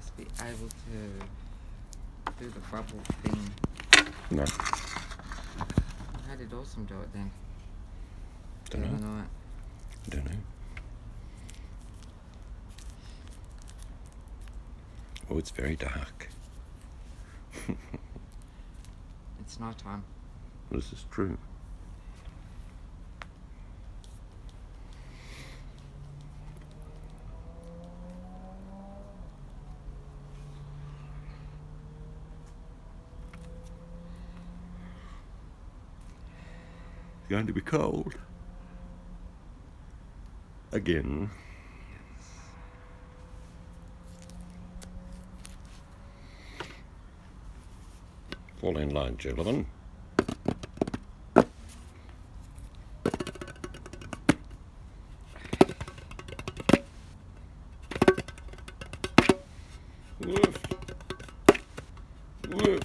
must be able to do the bubble thing. No. How did Awesome do it then? Don't The know. other night. Don't know. Oh, it's very dark. It's night time. This is true. It's going to be cold. Again. Fall in line, gentlemen. Woof. Woof.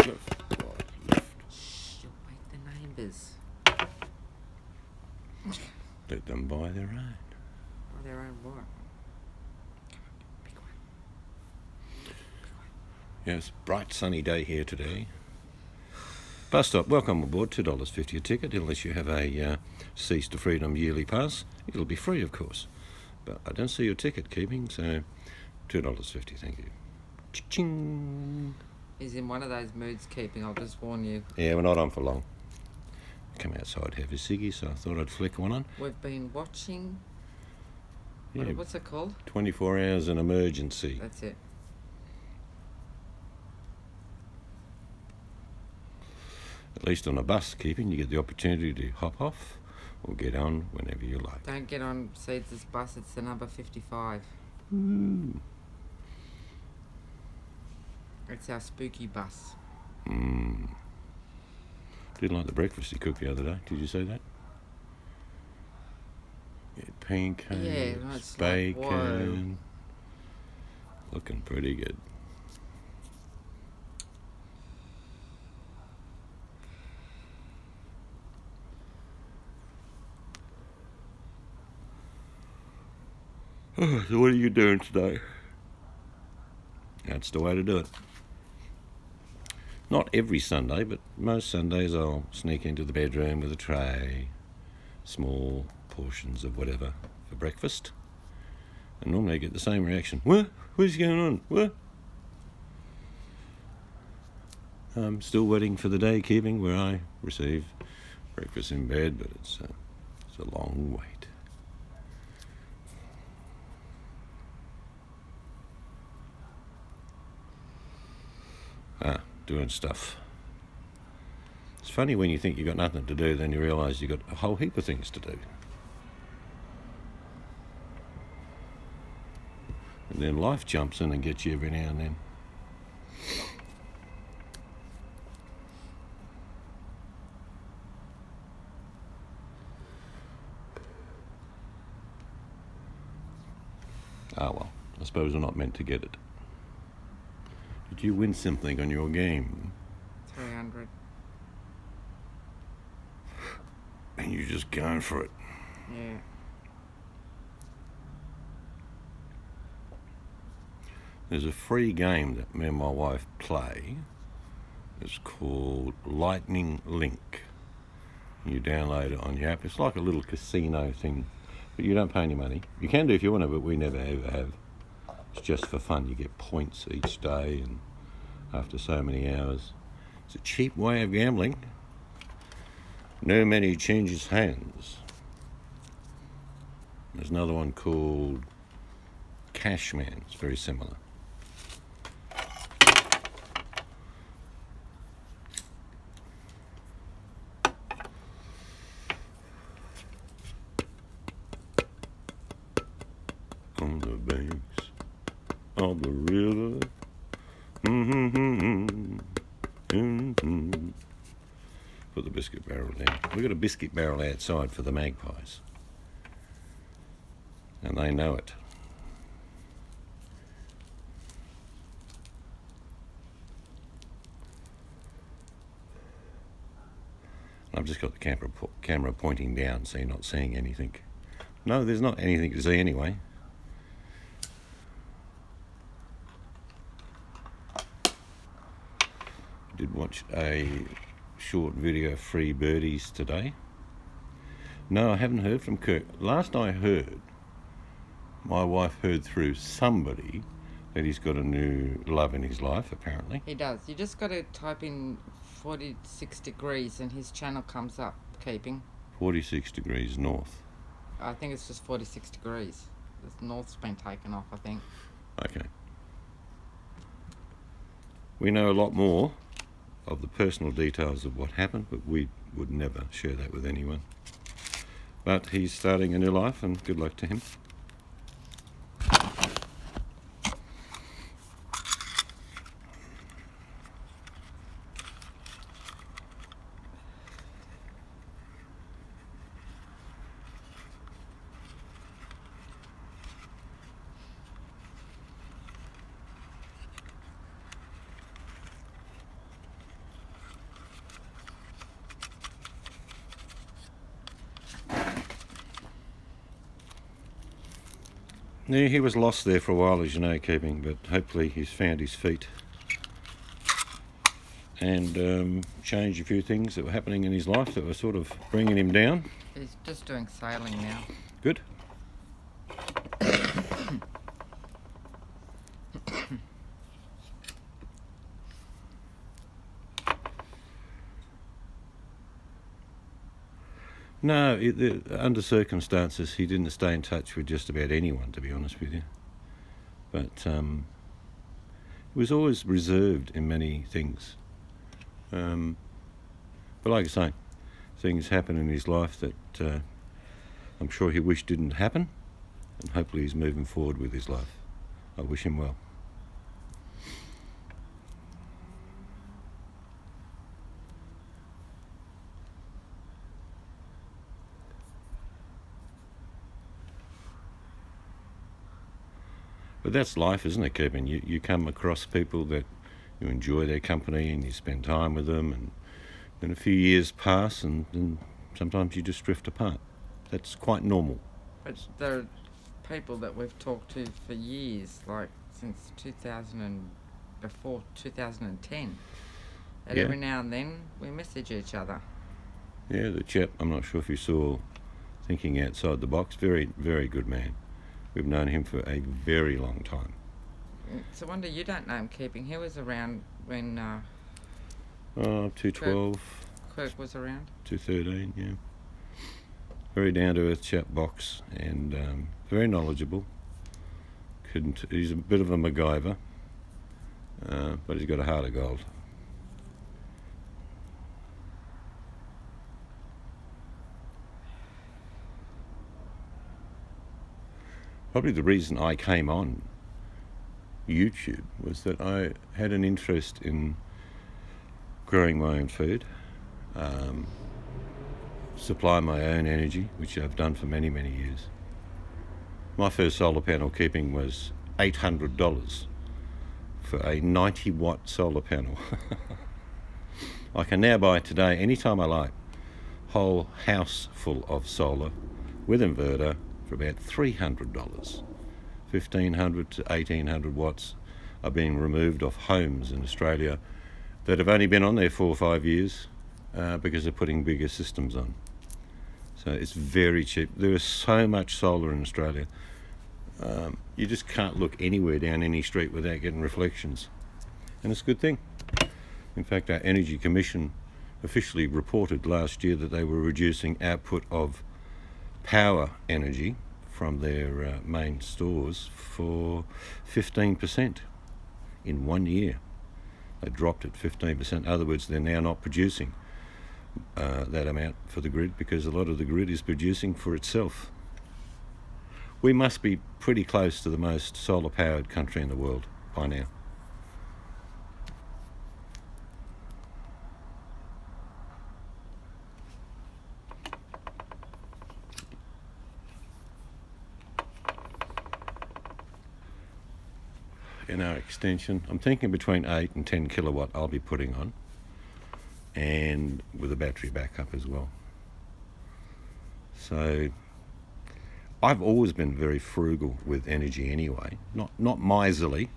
Left, right, left. Shh, you'll wake the neighbours. Let them buy their own. Or their own what? Be quiet. Yes, bright sunny day here today. Bus stop, welcome aboard, $2.50 a ticket, unless you have a Cease to Freedom yearly pass. It'll be free, of course. But I don't see your ticket keeping, so $2.50, thank you. Cha-ching! He's in one of those moods keeping, I'll just warn you. Yeah, we're not on for long. Come outside, have a ciggy, so I thought I'd flick one on. We've been watching... Yeah, What's it called? 24 hours in emergency. That's it. At least on a bus keeping, you get the opportunity to hop off or get on whenever you like. Don't get on Seeds' bus, it's the number 55. Ooh. It's our spooky bus. Didn't like the breakfast he cooked the other day. Did you say that? Yeah, pancakes, Yeah, that's like, bacon. Looking pretty good. So what are you doing today? That's the way to do it. Not every Sunday, but most Sundays I'll sneak into the bedroom with a tray, small portions of whatever for breakfast. And normally I get the same reaction. What? What's going on? What? I'm still waiting for the day keeping where I receive breakfast in bed, but it's a long wait. Doing stuff. It's funny when you think you've got nothing to do, then you realise you've got a whole heap of things to do. And then life jumps in and gets you every now and then. Ah well, I suppose we're not meant to get it. Did you win something on your game? 300. And you're just going for it. Yeah. There's a free game that me and my wife play. It's called Lightning Link. You download it on your app. It's like a little casino thing, but you don't pay any money. You can do if you want to, but we never ever have. It's just for fun. You get points each day and after so many hours. It's a cheap way of gambling. No money changes hands. There's another one called Cashman. It's very similar. On the banks of the river. Put the biscuit barrel down. We've got a biscuit barrel outside for the magpies. And they know it. I've just got the camera pointing down so you're not seeing anything. No, there's not anything to see anyway. watched a short video of Free Birdies today. No, I haven't heard from Kirk. Last I heard, my wife heard through somebody that he's got a new love in his life, apparently. He does. You just got to type in 46 degrees and his channel comes up, Keeping. 46 degrees north. I think it's just 46 degrees. The north's been taken off, I think. Okay. We know a lot more of the personal details of what happened, but we would never share that with anyone. But he's starting a new life, and good luck to him. Yeah, he was lost there for a while, as you know, Keeping, but hopefully he's found his feet and changed a few things that were happening in his life that were sort of bringing him down. He's just doing sailing now. Good. No, under circumstances, he didn't stay in touch with just about anyone, to be honest with you. But he was always reserved in many things. But like I say, things happen in his life that I'm sure he wished didn't happen, and hopefully he's moving forward with his life. I wish him well. But that's life, isn't it, Keeping? You come across people that you enjoy their company and you spend time with them, and then a few years pass and sometimes you just drift apart. That's quite normal. But there are people that we've talked to for years, like since 2010. And Yeah. every now and then we message each other. Yeah, the chap, I'm not sure if you saw Thinking Outside the Box, very, very good man. We've known him for a very long time. It's a wonder you don't know him, Keeping. He was around when 212, Kirk was around. 213, yeah. Very down-to-earth chap, Box, and very knowledgeable. He's a bit of a MacGyver, but he's got a heart of gold. Probably the reason I came on YouTube was that I had an interest in growing my own food, supply my own energy, which I've done for many, many years. My first solar panel, Keeping, was $800 for a 90-watt solar panel. I can now buy today, anytime I like, whole house full of solar with inverter for about $300. 1,500 to 1,800 watts are being removed off homes in Australia that have only been on there 4 or 5 years because they're putting bigger systems on. So it's very cheap. There is so much solar in Australia. You just can't look anywhere down any street without getting reflections. And it's a good thing. In fact, our Energy Commission officially reported last year that they were reducing output of power energy from their main stores for 15% in 1 year. They dropped it 15%. In other words, they're now not producing that amount for the grid because a lot of the grid is producing for itself. We must be pretty close to the most solar-powered country in the world by now. In our extension, I'm thinking between 8 and 10 kilowatt I'll be putting on, and with a battery backup as well. So I've always been very frugal with energy anyway, not miserly,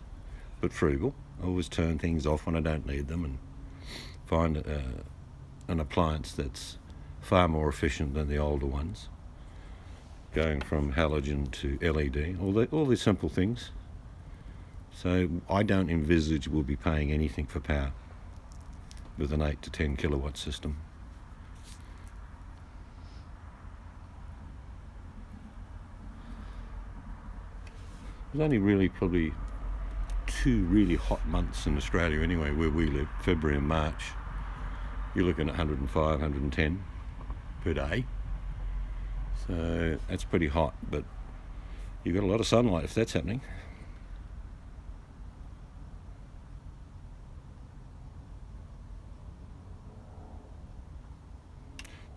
but frugal. I always turn things off when I don't need them, and find an appliance that's far more efficient than the older ones, going from halogen to LED, all these simple things. So I don't envisage we'll be paying anything for power with an 8 to 10 kilowatt system. There's only really probably 2 really hot months in Australia anyway, where we live, February and March. You're looking at 105, 110 per day. So that's pretty hot, but you've got a lot of sunlight if that's happening.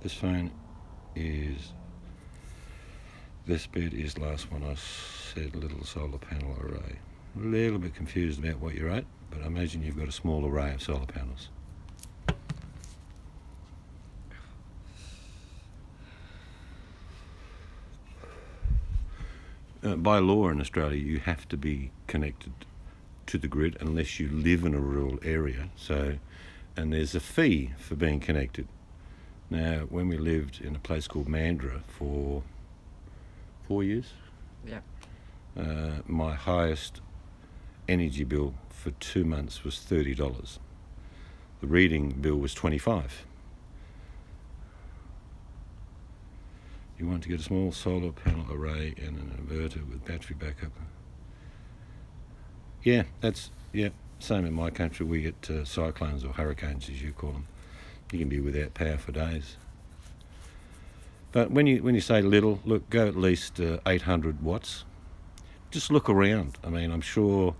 This bed is last one I said little solar panel array. A little bit confused about what you're at, but I imagine you've got a small array of solar panels. By law in Australia, you have to be connected to the grid unless you live in a rural area. And there's a fee for being connected. Now, when we lived in a place called Mandurah for 4 years, my highest energy bill for 2 months was $30. The reading bill was $25. You want to get a small solar panel array and an inverter with battery backup. Same in my country. We get cyclones or hurricanes, as you call them. You can be without power for days. But when you say little, look, go at least 800 watts. Just look around. I mean, I'm sure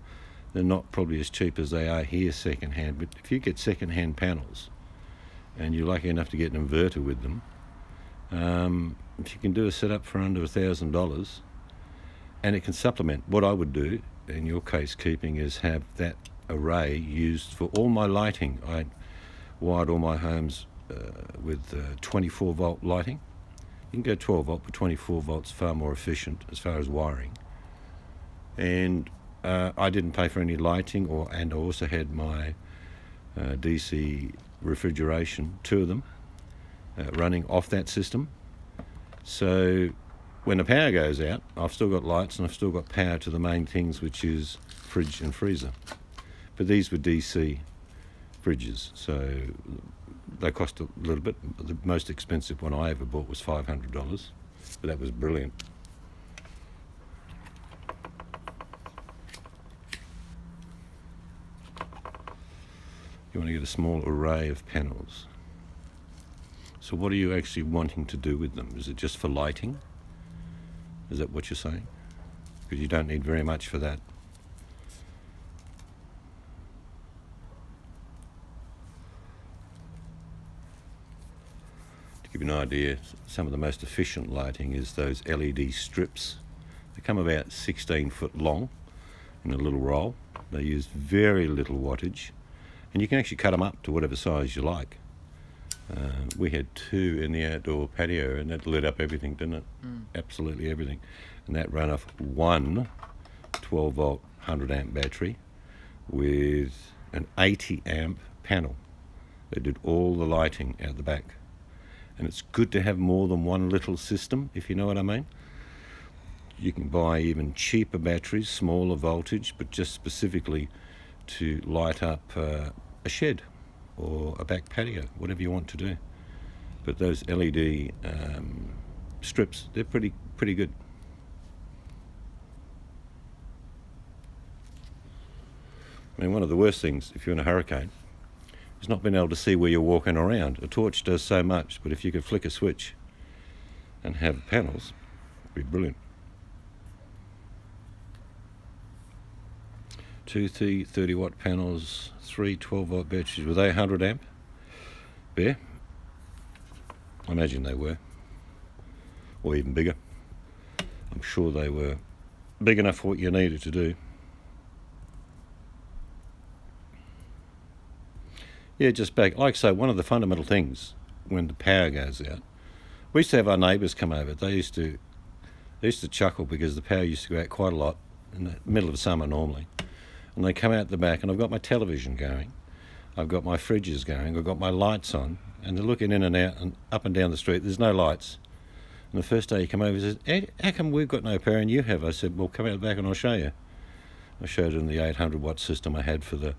they're not probably as cheap as they are here second-hand, but if you get second-hand panels and you're lucky enough to get an inverter with them, if you can do a setup for under $1,000, and it can supplement, what I would do, in your case keeping, is have that array used for all my lighting. I wired all my homes with 24 volt lighting. You can go 12 volt, but 24 volts far more efficient as far as wiring. And I didn't pay for any lighting, and I also had my DC refrigeration, 2 of them, running off that system. So when the power goes out, I've still got lights and I've still got power to the main things, which is fridge and freezer. But these were DC fridges, so they cost a little bit. The most expensive one I ever bought was $500, but that was brilliant. You want to get a small array of panels. So what are you actually wanting to do with them? Is it just for lighting? Is that what you're saying? Because you don't need very much for that. To give you an idea, some of the most efficient lighting is those LED strips. They come about 16 foot long in a little roll. They use very little wattage, and you can actually cut them up to whatever size you like. We had 2 in the outdoor patio, and that lit up everything, didn't it? Absolutely everything. And that ran off one 12 volt 100 amp battery with an 80 amp panel. They did all the lighting out the back. And it's good to have more than one little system, if you know what I mean. You can buy even cheaper batteries, smaller voltage, but just specifically to light up a shed or a back patio, whatever you want to do. But those LED strips, they're pretty good. I mean, one of the worst things, if you're in a hurricane, is not being able to see where you're walking around. A torch does so much, but if you could flick a switch and have panels, it'd be brilliant. 2 30 watt panels, 3 12 volt batteries. Were they 100 amp? Bear? I imagine they were, or even bigger. I'm sure they were big enough for what you needed to do. Yeah, just back, like I say, one of the fundamental things when the power goes out, we used to have our neighbours come over. They used to chuckle because the power used to go out quite a lot in the middle of summer normally. And they come out the back, and I've got my television going. I've got my fridges going, I've got my lights on, and they're looking in and out and up and down the street. There's no lights. And the first day he came over, he says, "Ed, how come we've got no power and you have?" I said, "Well, come out the back and I'll show you." I showed him the 800 watt system I had for the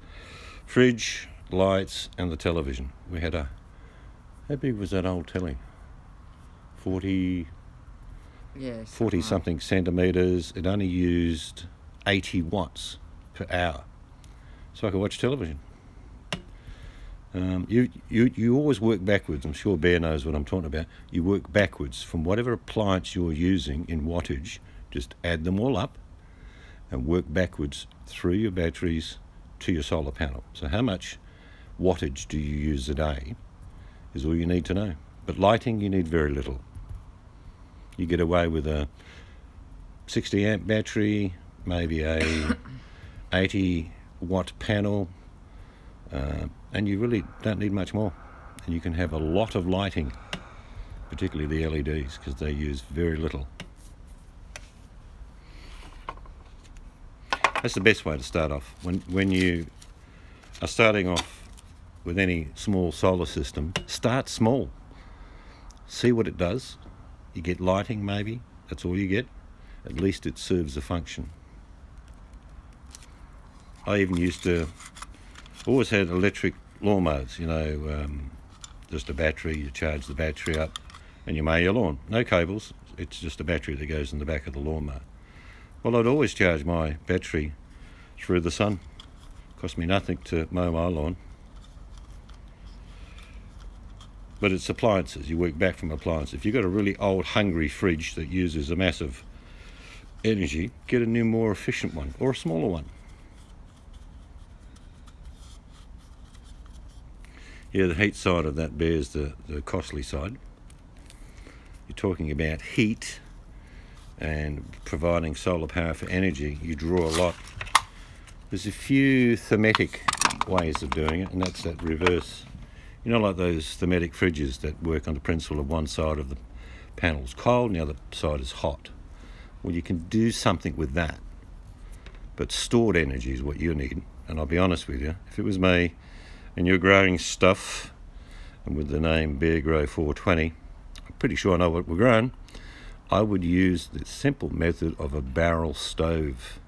fridge, lights and the television. We had how big was that old telly? 40 something centimetres. It only used 80 watts per hour. So I could watch television. You always work backwards. I'm sure Bear knows what I'm talking about. You work backwards from whatever appliance you're using in wattage. Just add them all up and work backwards through your batteries to your solar panel. So how much wattage do you use a day is all you need to know. But lighting, you need very little. You get away with a 60 amp battery, maybe a 80 watt panel, and you really don't need much more. And you can have a lot of lighting, particularly the LEDs, because they use very little. That's the best way to start off. When you are starting off with any small solar system, start small. See what it does. You get lighting maybe, that's all you get. At least it serves a function. I even always had electric lawnmowers, just a battery, you charge the battery up and you mow your lawn. No cables, it's just a battery that goes in the back of the lawnmower. Well, I'd always charge my battery through the sun. Cost me nothing to mow my lawn. But it's appliances, you work back from appliances. If you've got a really old, hungry fridge that uses a massive energy, get a new, more efficient one, or a smaller one. Yeah, the heat side of that bears the costly side. You're talking about heat and providing solar power for energy. You draw a lot. There's a few thematic ways of doing it, and that's that reverse. Like those thematic fridges that work on the principle of one side of the panel's cold and the other side is hot. Well, you can do something with that, but stored energy is what you need. And I'll be honest with you, if it was me and you're growing stuff, and with the name Bear Grow 420, I'm pretty sure I know what we're growing, I would use the simple method of a barrel stove.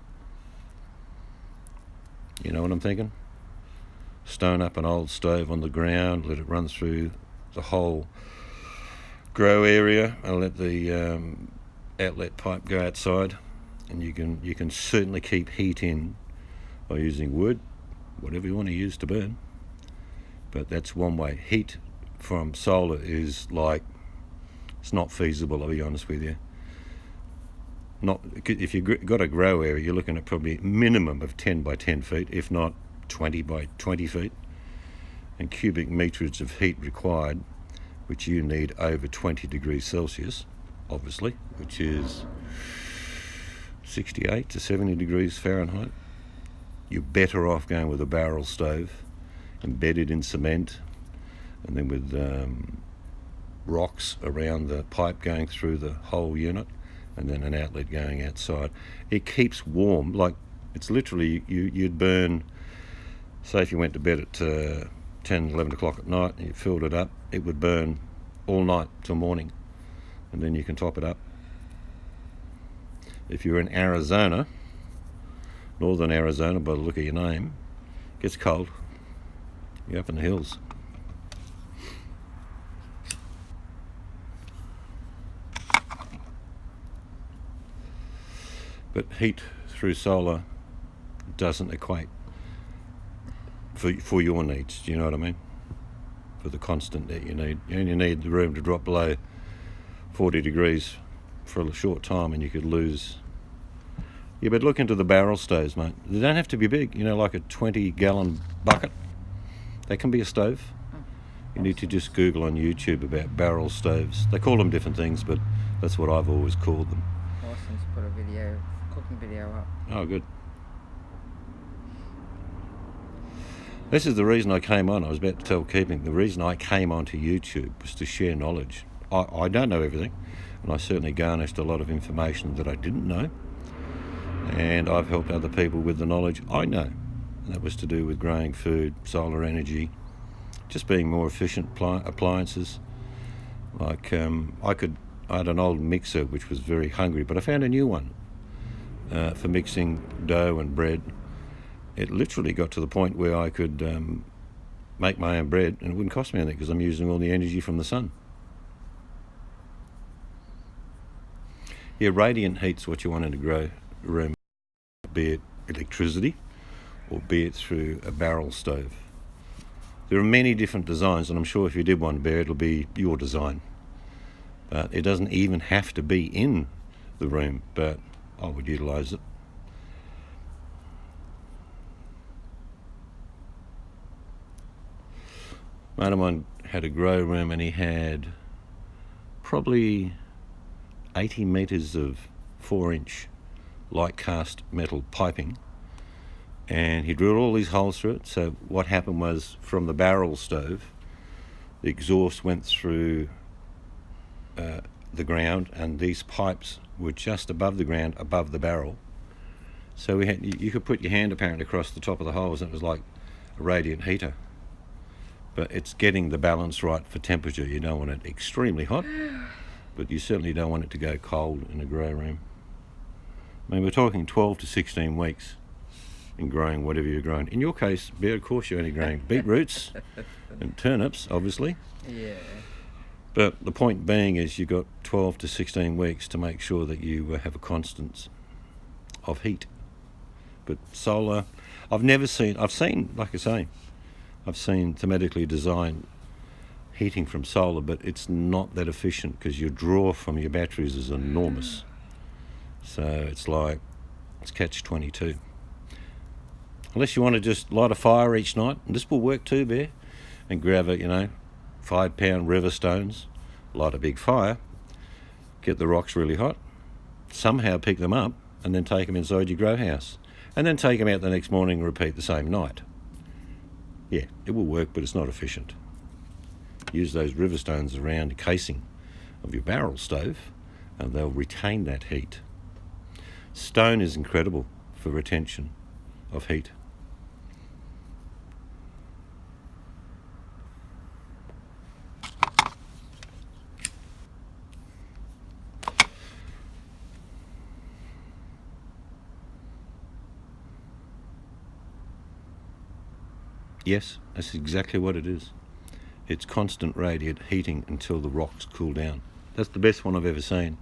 You know what I'm thinking? Stone up an old stove on the ground, let it run through the whole grow area, and let the outlet pipe go outside, and you can certainly keep heat in by using wood, whatever you want to use to burn. But that's one way. Heat from solar is it's not feasible, I'll be honest with you. If you've got a grow area, you're looking at probably a minimum of 10 by 10 feet, if not 20 by 20 feet, and cubic meterage of heat required, which you need over 20 degrees Celsius, obviously, which is 68 to 70 degrees Fahrenheit. You're better off going with a barrel stove, embedded in cement, and then with rocks around the pipe going through the whole unit, and then an outlet going outside. It keeps warm, it's literally, you'd burn. Say if you went to bed at 10, 11 o'clock at night and you filled it up, it would burn all night till morning, and then you can top it up. If you're in Arizona, northern Arizona by the look of your name, it gets cold. You're up in the hills. But heat through solar doesn't equate for your needs, do you know what I mean? For the constant that you need. You only need the room to drop below 40 degrees for a short time and you could lose. Yeah, but look into the barrel stoves, mate. They don't have to be big, like a 20-gallon bucket. They can be a stove. You need to just Google on YouTube about barrel stoves. They call them different things, but that's what I've always called them. Austin's put a cooking video up. Oh, good. This is the reason I came on. I was about to tell Keeping. The reason I came onto YouTube was to share knowledge. I don't know everything, and I certainly garnished a lot of information that I didn't know. And I've helped other people with the knowledge I know. That was to do with growing food, solar energy, just being more efficient appliances. Like I had an old mixer which was very hungry, but I found a new one for mixing dough and bread. It literally got to the point where I could make my own bread and it wouldn't cost me anything because I'm using all the energy from the sun. Yeah, radiant heat's what you want in a grow room, be it electricity or be it through a barrel stove. There are many different designs, and I'm sure if you did one, Bear, it'll be your design. But it doesn't even have to be in the room, but I would utilise it. Mate of mine had a grow room and he had probably 80 metres of 4-inch light cast metal piping, and he drilled all these holes through it. So what happened was, from the barrel stove, the exhaust went through the ground, and these pipes were just above the ground, above the barrel. So you could put your hand apparently across the top of the holes, and it was like a radiant heater. But it's getting the balance right for temperature. You don't want it extremely hot, but you certainly don't want it to go cold in a grow room. I mean, we're talking 12 to 16 weeks in growing whatever you're growing. In your case, Bear, of course you're only growing beetroots and turnips, obviously. Yeah. But the point being is you've got 12 to 16 weeks to make sure that you have a constant of heat. But solar, I've seen, like I say, I've seen thematically designed heating from solar, but it's not that efficient because your draw from your batteries is enormous. So it's catch-22. Unless you want to just light a fire each night, and this will work too, Bear, and grab 5-pound river stones, light a big fire, get the rocks really hot, somehow pick them up, and then take them inside your grow house, and then take them out the next morning and repeat the same night. Yeah, it will work, but it's not efficient. Use those river stones around the casing of your barrel stove, and they'll retain that heat. Stone is incredible for retention of heat. Yes, that's exactly what it is. It's constant radiant heating until the rocks cool down. That's the best one I've ever seen.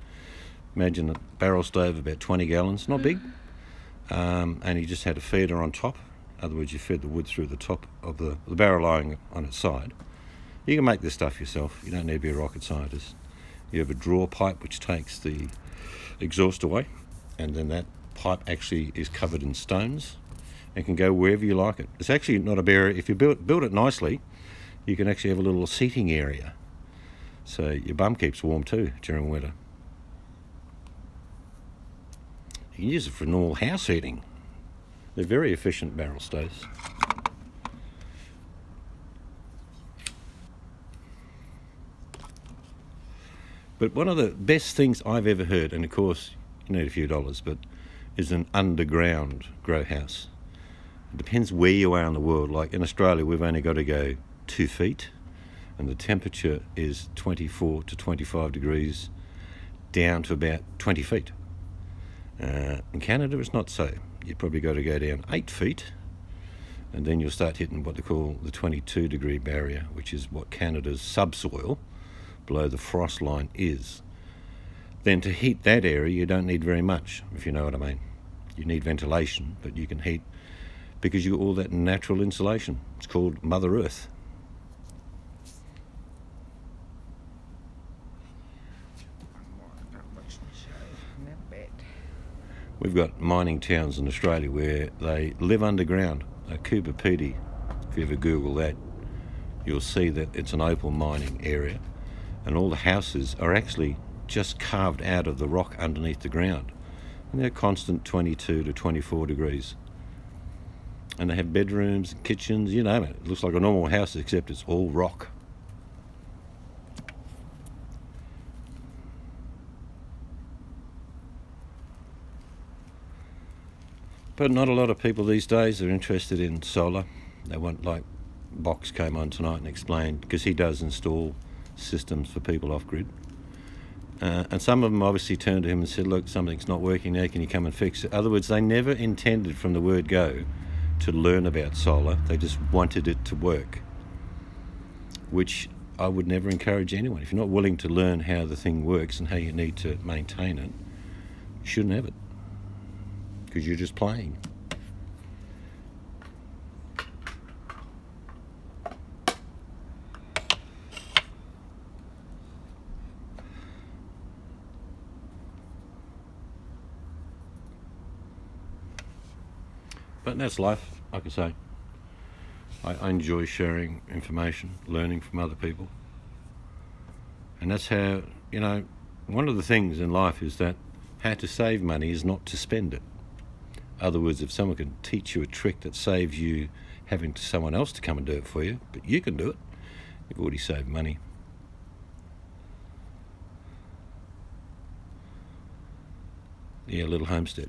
Imagine a barrel stove about 20 gallons, not big, and you just had a feeder on top. In other words, you fed the wood through the top of the barrel lying on its side. You can make this stuff yourself. You don't need to be a rocket scientist. You have a draw pipe which takes the exhaust away, and then that pipe actually is covered in stones and can go wherever you like it. It's actually not a barrier. If you build it nicely, you can actually have a little seating area, so your bum keeps warm too during winter. You can use it for normal house heating. They're very efficient barrel stoves. But one of the best things I've ever heard, and of course you need a few dollars, but is an underground grow house. It depends where you are in the world. Like in Australia, we've only got to go 2 feet, and the temperature is 24 to 25 degrees down to about 20 feet. In Canada, it's not so. You've probably got to go down 8 feet, and then you'll start hitting what they call the 22 degree barrier, which is what Canada's subsoil below the frost line is. Then to heat that area, you don't need very much, if you know what I mean. You need ventilation, but you can heat because you got all that natural insulation. It's called Mother Earth. We've got mining towns in Australia where they live underground. Coober Pedy, if you ever Google that, you'll see that it's an opal mining area, and all the houses are actually just carved out of the rock underneath the ground, and they're constant 22 to 24 degrees. And they have bedrooms and kitchens, you name it. It looks like a normal house except it's all rock. But not a lot of people these days are interested in solar. They want, like Box came on tonight and explained, because he does install systems for people off-grid. And some of them obviously turned to him and said, look, something's not working there, can you come and fix it? In other words, they never intended from the word go to learn about solar. They just wanted it to work, which I would never encourage anyone. If you're not willing to learn how the thing works and how you need to maintain it, you shouldn't have it, because you're just playing. But that's life, like I say. I enjoy sharing information, learning from other people. And that's how, one of the things in life is that how to save money is not to spend it. In other words, if someone can teach you a trick that saves you having someone else to come and do it for you, but you can do it, you've already saved money. Yeah, a little homestead.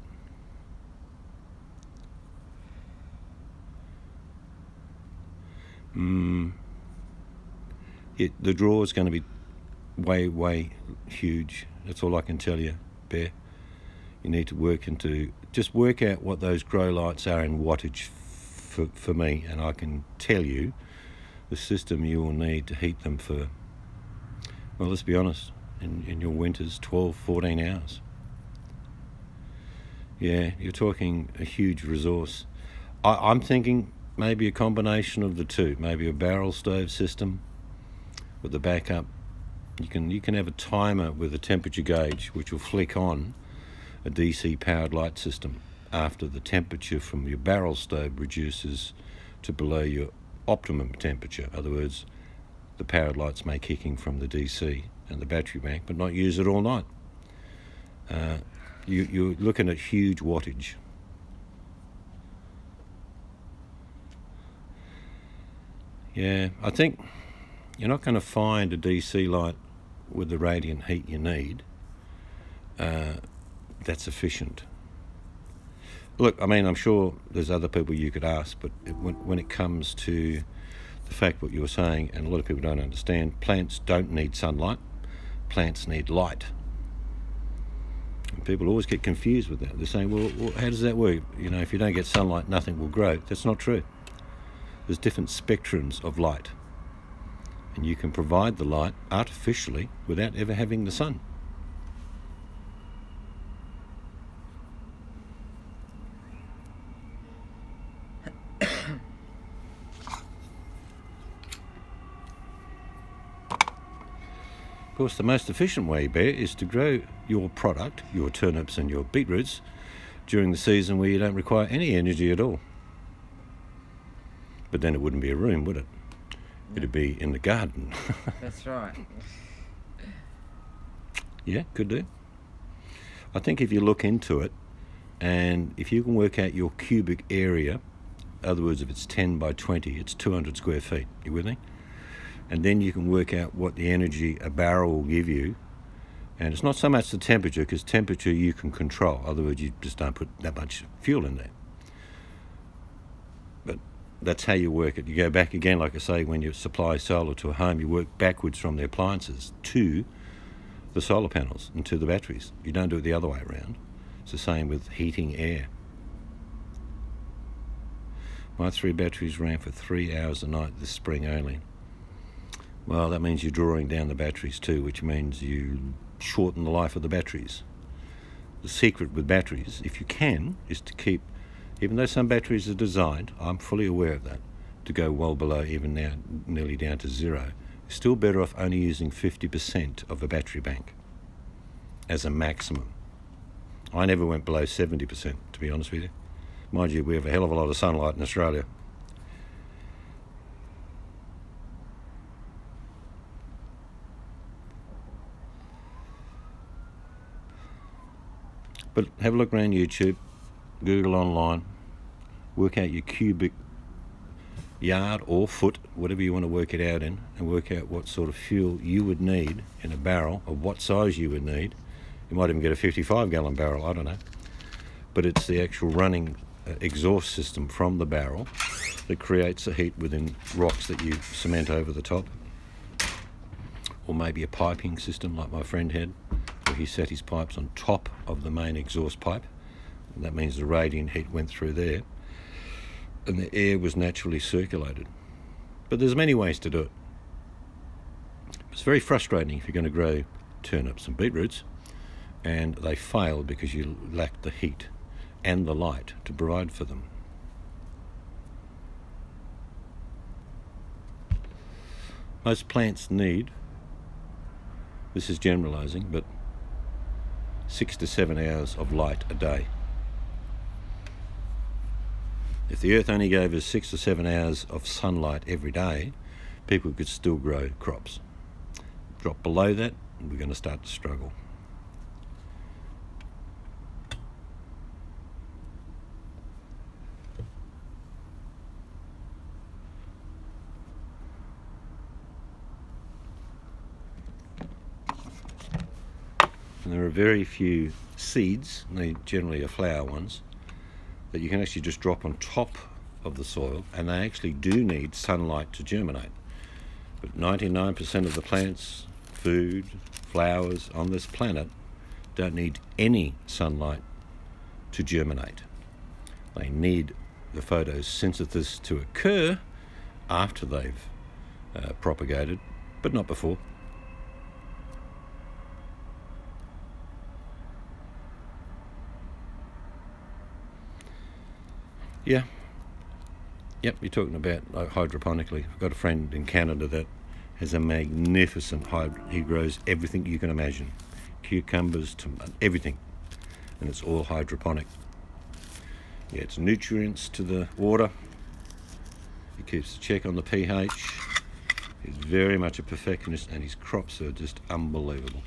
The draw is going to be way, way huge. That's all I can tell you, Bear. You need to just work out what those grow lights are in wattage for me, and I can tell you the system you will need to heat them for, well, let's be honest, in your winters, 12, 14 hours. Yeah, you're talking a huge resource. I'm thinking maybe a combination of the two, maybe a barrel stove system with the backup. You can have a timer with a temperature gauge which will flick on a DC powered light system after the temperature from your barrel stove reduces to below your optimum temperature. In other words, the powered lights may kick in from the DC and the battery bank, but not use it all night. You're looking at huge wattage. Yeah, I think you're not going to find a DC light with the radiant heat you need that's efficient. Look, I mean, I'm sure there's other people you could ask, but when it comes to the fact what you were saying, and a lot of people don't understand, plants don't need sunlight, plants need light. And people always get confused with that. They're saying, well, how does that work? If you don't get sunlight, nothing will grow. That's not true. There's different spectrums of light, and you can provide the light artificially without ever having the sun. Of course, the most efficient way, Bear, is to grow your product, your turnips and your beetroots, during the season where you don't require any energy at all. But then it wouldn't be a room, would it? It'd be in the garden. That's right. Yeah, could do. I think if you look into it, and if you can work out your cubic area, in other words, if it's 10 by 20, it's 200 square feet. You with me? And then you can work out what the energy a barrel will give you. And it's not so much the temperature, because temperature you can control. In other words, you just don't put that much fuel in there. But that's how you work it. You go back again, like I say, when you supply solar to a home, you work backwards from the appliances to the solar panels and to the batteries. You don't do it the other way around. It's the same with heating air. My 3 batteries ran for 3 hours a night this spring only. Well, that means you're drawing down the batteries too, which means you shorten the life of the batteries. The secret with batteries, if you can, is to keep, even though some batteries are designed, I'm fully aware of that, to go well below, even now nearly down to 0, you're still better off only using 50% of a battery bank as a maximum. I never went below 70%, to be honest with you. Mind you, we have a hell of a lot of sunlight in Australia. But have a look around YouTube, Google online, work out your cubic yard or foot, whatever you want to work it out in, and work out what sort of fuel you would need in a barrel, or what size you would need. You might even get a 55-gallon barrel, I don't know. But it's the actual running exhaust system from the barrel that creates a heat within rocks that you cement over the top, or maybe a piping system like my friend had, where he set his pipes on top of the main exhaust pipe. And that means the radiant heat went through there and the air was naturally circulated. But there's many ways to do it. It's very frustrating if you're going to grow turnips and beetroots and they fail because you lack the heat and the light to provide for them. Most plants need, this is generalizing, but 6 to 7 hours of light a day. If the earth only gave us 6 to 7 hours of sunlight every day, people could still grow crops. Drop below that, and we're going to start to struggle. And there are very few seeds, and they generally are flower ones, that you can actually just drop on top of the soil, and they actually do need sunlight to germinate. But 99% of the plants, food, flowers on this planet don't need any sunlight to germinate. They need the photosynthesis to occur after they've propagated, but not before. Yeah. Yep, you're talking about hydroponically. I've got a friend in Canada that has a magnificent he grows everything you can imagine. Cucumbers, everything. And it's all hydroponic. He adds nutrients to the water. He keeps a check on the pH. He's very much a perfectionist and his crops are just unbelievable.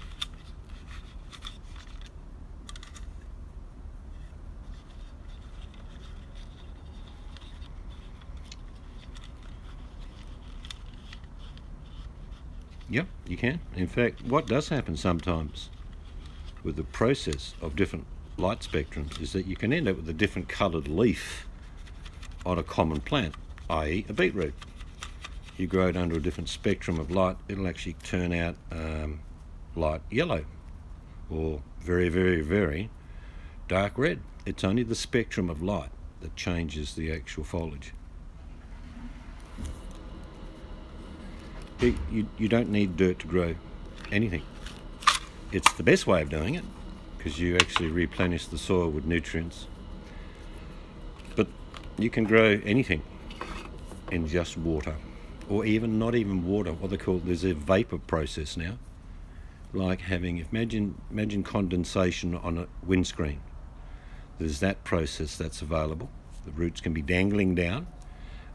Yep, you can. In fact, what does happen sometimes with the process of different light spectrums is that you can end up with a different coloured leaf on a common plant, i.e. a beetroot. You grow it under a different spectrum of light, it'll actually turn out light yellow or very, very, very dark red. It's only the spectrum of light that changes the actual foliage. You don't need dirt to grow anything. It's the best way of doing it because you actually replenish the soil with nutrients. But you can grow anything in just water, or even not even water. What they call, there's a vapor process now, like having, imagine condensation on a windscreen. There's that process that's available. The roots can be dangling down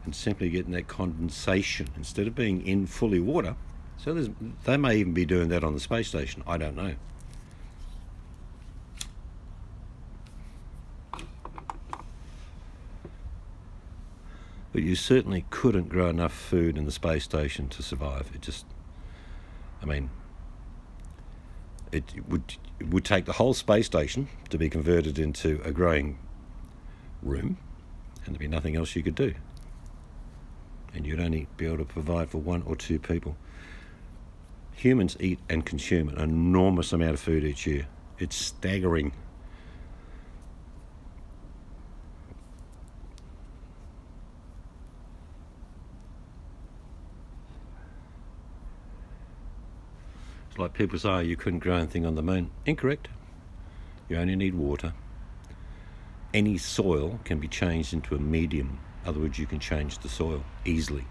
and simply getting that condensation instead of being in fully water. So they may even be doing that on the space station, I don't know. But you certainly couldn't grow enough food in the space station to survive. It would take the whole space station to be converted into a growing room, and there'd be nothing else you could do. And you'd only be able to provide for 1 or 2 people. Humans eat and consume an enormous amount of food each year. It's staggering. It's like people say, you couldn't grow anything on the moon. Incorrect. You only need water. Any soil can be changed into a medium. In other words, you can change the soil easily.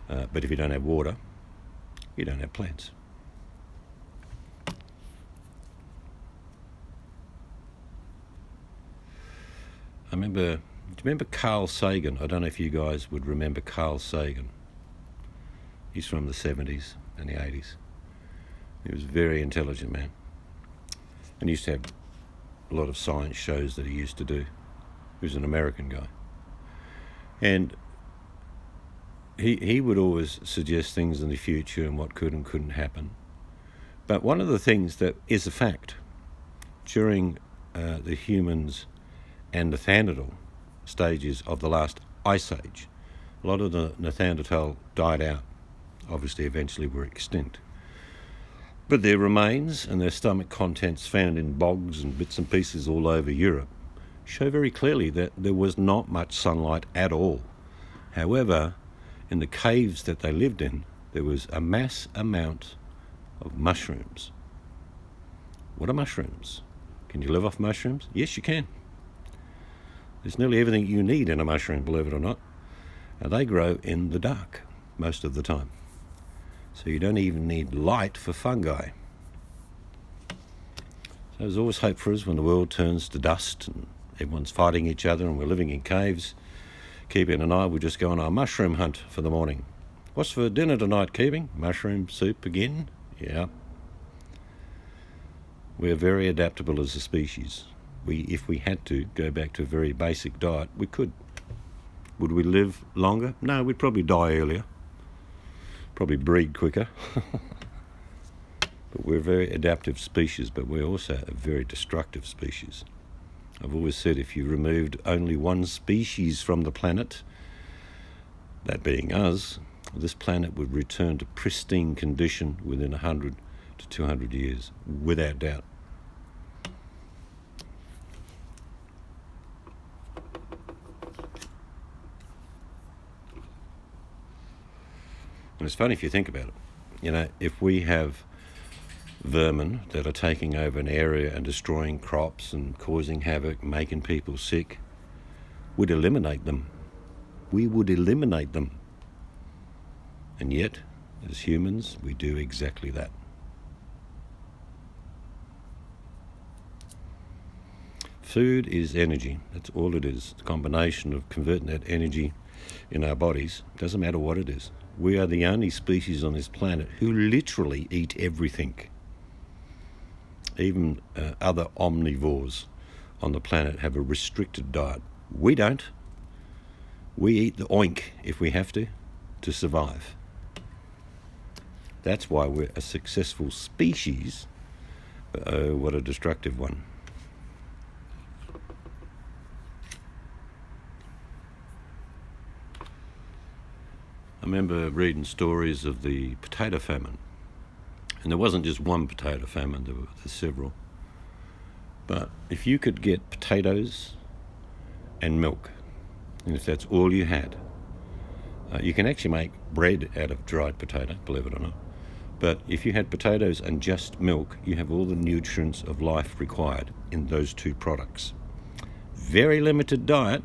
But if you don't have water, you don't have plants. Do you remember Carl Sagan? I don't know if you guys would remember Carl Sagan. He's from the 70s and the 80s. He was a very intelligent man. And he used to have a lot of science shows that he used to do. He was an American guy. And he would always suggest things in the future and what could and couldn't happen. But one of the things that is a fact, during the humans and the Neanderthal, stages of the last ice age. A lot of the Neanderthal died out, obviously eventually were extinct. But their remains and their stomach contents found in bogs and bits and pieces all over Europe show very clearly that there was not much sunlight at all. However, in the caves that they lived in, there was a mass amount of mushrooms. What are mushrooms? Can you live off mushrooms? Yes, you can. There's nearly everything you need in a mushroom, believe it or not. And they grow in the dark most of the time. So you don't even need light for fungi. So there's always hope for us when the world turns to dust and everyone's fighting each other and we're living in caves. Keeping and I will just go on our mushroom hunt for the morning. What's for dinner tonight, Keeping? Mushroom soup again? Yeah. We're very adaptable as a species. If we had to go back to a very basic diet, we could. Would we live longer? No, we'd probably die earlier. Probably breed quicker. But we're a very adaptive species, but we're also a very destructive species. I've always said if you removed only one species from the planet, that being us, this planet would return to pristine condition within 100 to 200 years, without doubt. And it's funny if you think about it. You know, if we have vermin that are taking over an area and destroying crops and causing havoc, making people sick, we'd eliminate them. We would eliminate them. And yet, as humans, we do exactly that. Food is energy. That's all it is. It's a combination of converting that energy in our bodies. It doesn't matter what it is. We are the only species on this planet who literally eat everything. Even other omnivores on the planet have a restricted diet. We don't. We eat the oink if we have to survive. That's why we're a successful species, but oh, what a destructive one. I remember reading stories of the potato famine. And there wasn't just one potato famine, there were several. But if you could get potatoes and milk, and if that's all you had, you can actually make bread out of dried potato, believe it or not. But if you had potatoes and just milk, you have all the nutrients of life required in those two products. Very limited diet,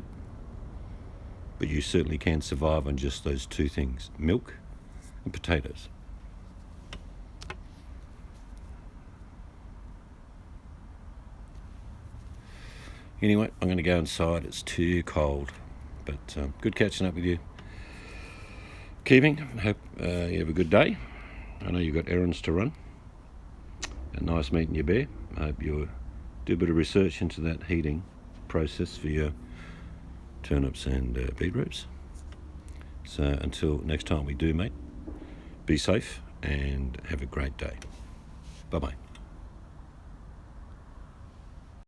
but you certainly can survive on just those two things, milk and potatoes. Anyway, I'm going to go inside. It's too cold, but good catching up with you. Keeping, hope you have a good day. I know you've got errands to run. And nice meeting you, Bear. I hope you do a bit of research into that heating process for your turnips and beetroots. So until next time we do, mate, be safe and have a great day. Bye-bye.